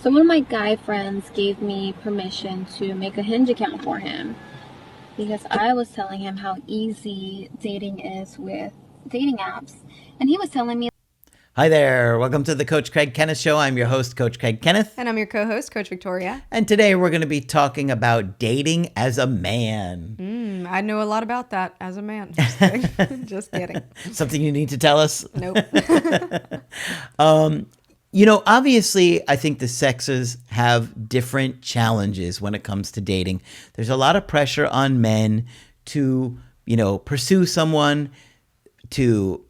So one of my guy friends gave me permission to make a Hinge account for him because I was telling him how easy dating is with dating apps. And he was telling me, Hi there. Welcome to the Coach Craig Kenneth Show. I'm your host, Coach Craig Kenneth. And I'm your co-host, Coach Victoria. And today we're going to be talking about dating as a man. I know a lot about that as a man. Just kidding. Just kidding. Something you need to tell us? Nope. Obviously, I think the sexes have different challenges when it comes to dating. There's a lot of pressure on men to, pursue someone, to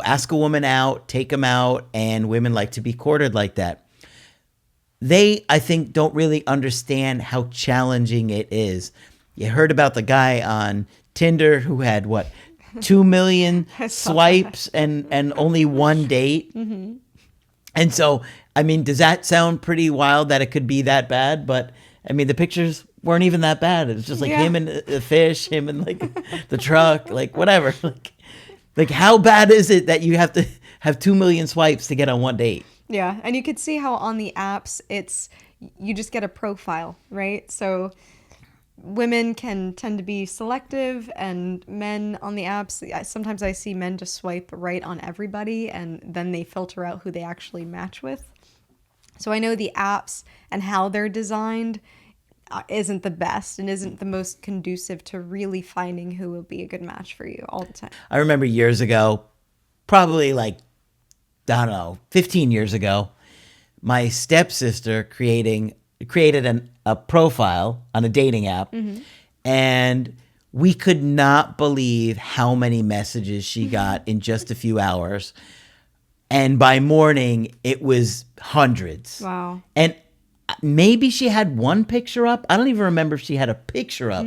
ask a woman out, take them out, and women like to be courted like that. They, I think, don't really understand how challenging it is. You heard about the guy on Tinder who had, 2 million swipes and only one date? Mm-hmm. And so, does that sound pretty wild that it could be that bad? But, the pictures weren't even that bad. It was just him and the fish, him and the truck, whatever. Like, how bad is it that you have to have 2 million swipes to get on one date? Yeah, and you could see how on the apps, you just get a profile, right? So women can tend to be selective, and men on the apps, sometimes I see men just swipe right on everybody, and then they filter out who they actually match with. So I know the apps and how they're designed isn't the best and isn't the most conducive to really finding who will be a good match for you all the time. I remember years ago, probably 15 years ago, my stepsister created a profile on a dating app, and we could not believe how many messages she got in just a few hours. And by morning, it was hundreds. Wow. And maybe she had one picture up. I don't even remember if she had a picture up,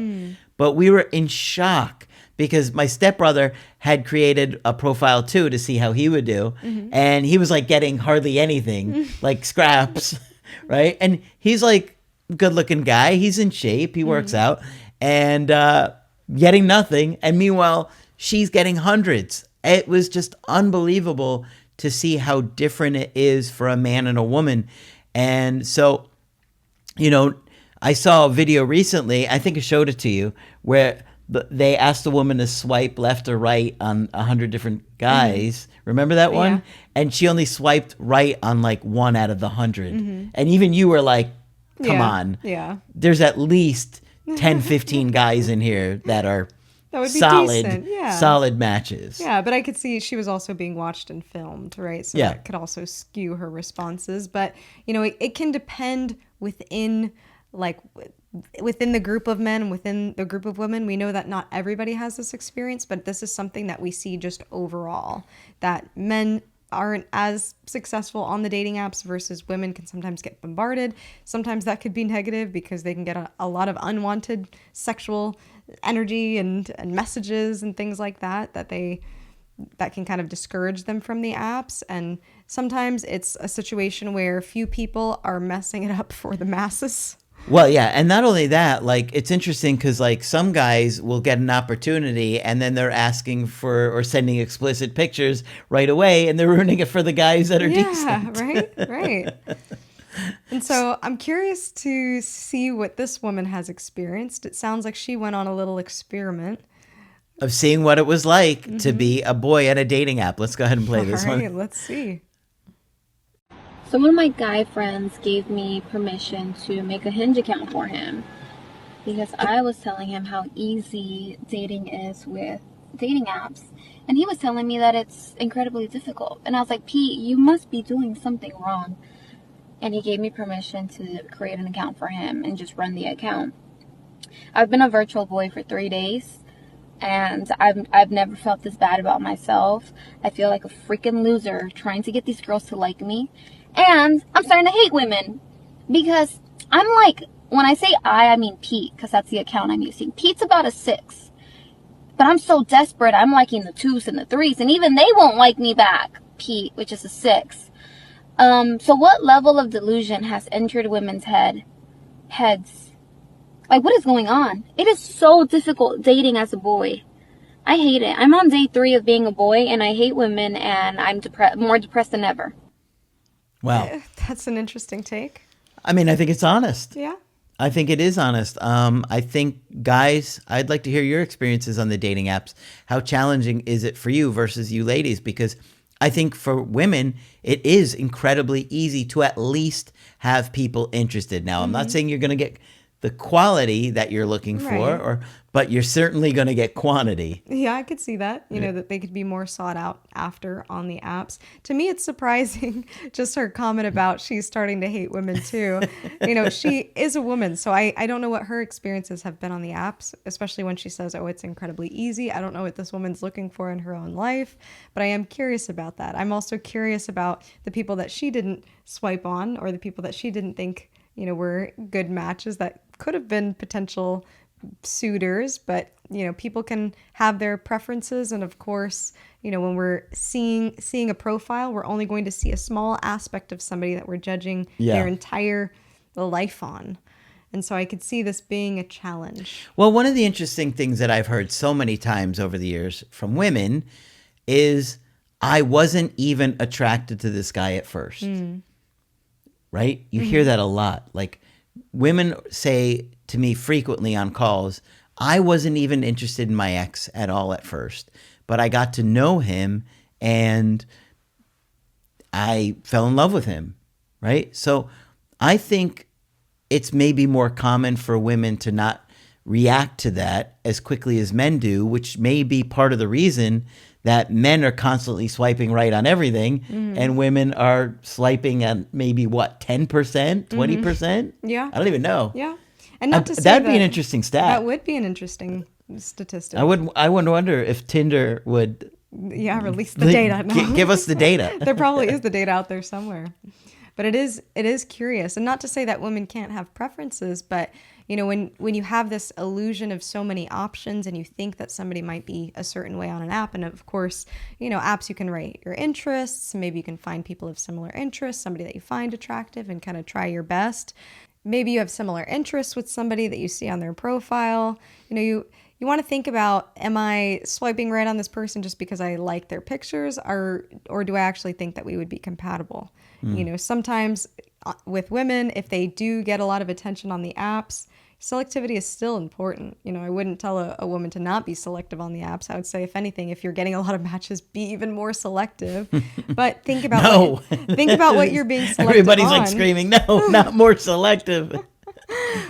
but we were in shock because my stepbrother had created a profile too to see how he would do. And he was getting hardly anything, like scraps, right? And he's a good looking guy. He's in shape. He works out and getting nothing. And meanwhile, she's getting hundreds. It was just unbelievable to see how different it is for a man and a woman. And so, I saw a video recently, I think I showed it to you, where they asked the woman to swipe left or right on 100 different guys. Remember that one? Yeah. And she only swiped right on one out of the 100. And even you were like, come on. Yeah. There's at least 10, 15 guys in here that are That would be solid, decent. Yeah. solid matches. Yeah, but I could see she was also being watched and filmed, right? So that could also skew her responses. But, it can depend within the group of men, within the group of women. We know that not everybody has this experience, but this is something that we see just overall, that men aren't as successful on the dating apps versus women can sometimes get bombarded. Sometimes that could be negative because they can get a lot of unwanted sexual energy and messages and things like that can kind of discourage them from the apps. And sometimes it's a situation where few people are messing it up for the masses. Well, yeah, and not only that, it's interesting because some guys will get an opportunity and then they're asking for or sending explicit pictures right away, and they're ruining it for the guys that are decent. Yeah, right. And so I'm curious to see what this woman has experienced. It sounds like she went on a little experiment Of seeing what it was like to be a boy at a dating app. Let's go ahead and play this All right, one. let's see. so one of my guy friends gave me permission to make a Hinge account for him because I was telling him how easy dating is with dating apps. And he was telling me that it's incredibly difficult. And I was like, Pete, you must be doing something wrong. And he gave me permission to create an account for him and just run the account. I've been a virtual boy for 3 days, and I've never felt this bad about myself. I feel like a freaking loser trying to get these girls to like me. And I'm starting to hate women because I'm when I say I mean Pete, because that's the account I'm using. Pete's about a 6. But I'm so desperate, I'm liking the 2s and the 3s, and even they won't like me back, Pete, which is a 6. So what level of delusion has entered women's heads? What is going on? It is so difficult dating as a boy. I hate it. I'm on day 3 of being a boy, and I hate women, and I'm more depressed than ever. Wow. That's an interesting take. I mean, I think it's honest. Yeah. I think it is honest. I think, guys, I'd like to hear your experiences on the dating apps. How challenging is it for you versus you ladies? Because I think for women, it is incredibly easy to at least have people interested. Now, I'm not saying you're going to get the quality that you're looking for, but you're certainly going to get quantity. Yeah, I could see that, that they could be more sought out after on the apps. To me, it's surprising, just her comment about she's starting to hate women too. She is a woman, so I don't know what her experiences have been on the apps, especially when she says, oh, it's incredibly easy. I don't know what this woman's looking for in her own life, but I am curious about that. I'm also curious about the people that she didn't swipe on, or the people that she didn't think, were good matches that could have been potential suitors, but people can have their preferences, and of course, when we're seeing a profile, we're only going to see a small aspect of somebody that we're judging their entire life on. And so I could see this being a challenge. Well, one of the interesting things that I've heard so many times over the years from women is, I wasn't even attracted to this guy at first. Right? You hear that a lot. Like, women say to me frequently on calls, I wasn't even interested in my ex at all at first, but I got to know him and I fell in love with him, right? So I think it's maybe more common for women to not react to that as quickly as men do, which may be part of the reason that men are constantly swiping right on everything and women are swiping at maybe 10%, 20%? Yeah. I don't even know. Yeah. And not to say that'd be an interesting stat. That would be an interesting statistic. I would wonder if Tinder would release the data. No. Give us the data. There probably is the data out there somewhere. But it is curious. And not to say that women can't have preferences, but when you have this illusion of so many options and you think that somebody might be a certain way on an app, and of course, apps, you can rate your interests, maybe you can find people of similar interests, somebody that you find attractive, and kind of try your best. Maybe you have similar interests with somebody that you see on their profile. You want to think about, am I swiping right on this person just because I like their pictures, or do I actually think that we would be compatible? Sometimes with women, if they do get a lot of attention on the apps, selectivity is still important. I wouldn't tell a woman to not be selective on the apps. I would say, if anything, if you're getting a lot of matches, be even more selective. But think about what you're being selective Everybody's on. Like screaming, no, not more selective.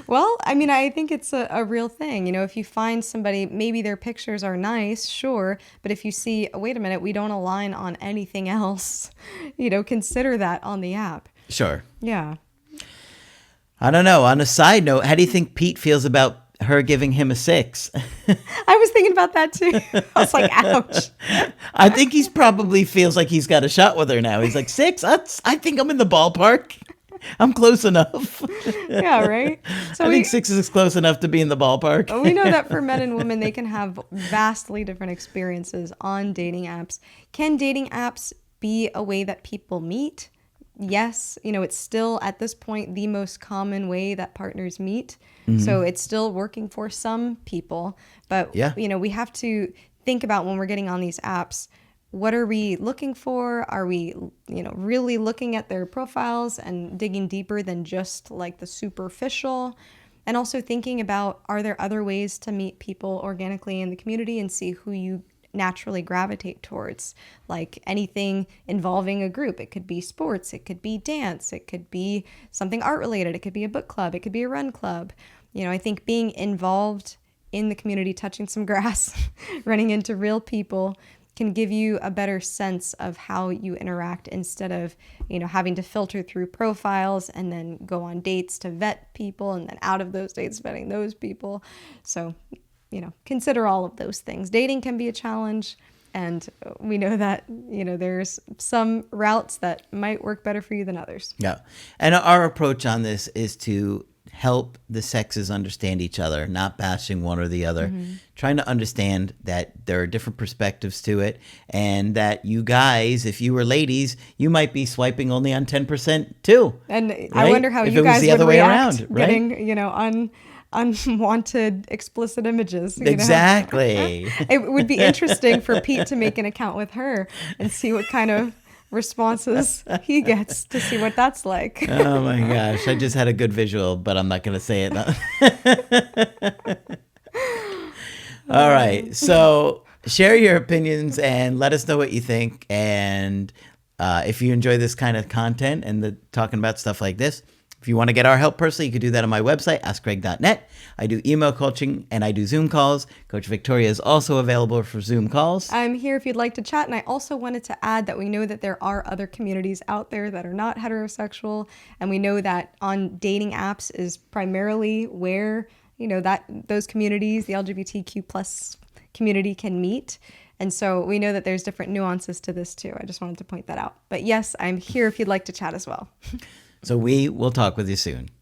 Well, I mean, I think it's a real thing. If you find somebody, maybe their pictures are nice, sure. But if you see, wait a minute, we don't align on anything else, consider that on the app. Sure. Yeah. I don't know. On a side note, how do you think Pete feels about her giving him a 6? I was thinking about that too. I was like, ouch. I think he's probably feels like he's got a shot with her now. He's like, 6? I think I'm in the ballpark. I'm close enough. Yeah, right? So I think 6 is close enough to be in the ballpark. We know that for men and women, they can have vastly different experiences on dating apps. Can dating apps be a way that people meet? Yes, it's still at this point the most common way that partners meet. So it's still working for some people. But, we have to think about, when we're getting on these apps, what are we looking for? Are we, really looking at their profiles and digging deeper than just like the superficial? And also thinking about, are there other ways to meet people organically in the community and see who you naturally gravitate towards? Like anything involving a group. It could be sports, it could be dance, it could be something art related, it could be a book club, it could be a run club. I think being involved in the community, touching some grass, running into real people, can give you a better sense of how you interact, instead of, having to filter through profiles and then go on dates to vet people, and then out of those dates vetting those people. So, consider all of those things. Dating can be a challenge, and we know that, there's some routes that might work better for you than others. Yeah. And our approach on this is to help the sexes understand each other, not bashing one or the other, trying to understand that there are different perspectives to it, and that you guys, if you were ladies, you might be swiping only on 10% too. And right? I wonder how if you it was guys the would other way react around, right? getting, unwanted explicit images. Exactly. It would be interesting for Pete to make an account with her and see what kind of responses he gets to see what that's like. Oh my gosh, I just had a good visual, but I'm not going to say it. All right, so share your opinions and let us know what you think. And if you enjoy this kind of content and talking about stuff like this, if you want to get our help personally, you could do that on my website, askgreg.net. I do email coaching and I do Zoom calls. Coach Victoria is also available for Zoom calls. I'm here if you'd like to chat. And I also wanted to add that we know that there are other communities out there that are not heterosexual. And we know that on dating apps is primarily where, that those communities, the LGBTQ plus community, can meet. And so we know that there's different nuances to this too. I just wanted to point that out. But yes, I'm here if you'd like to chat as well. So we will talk with you soon.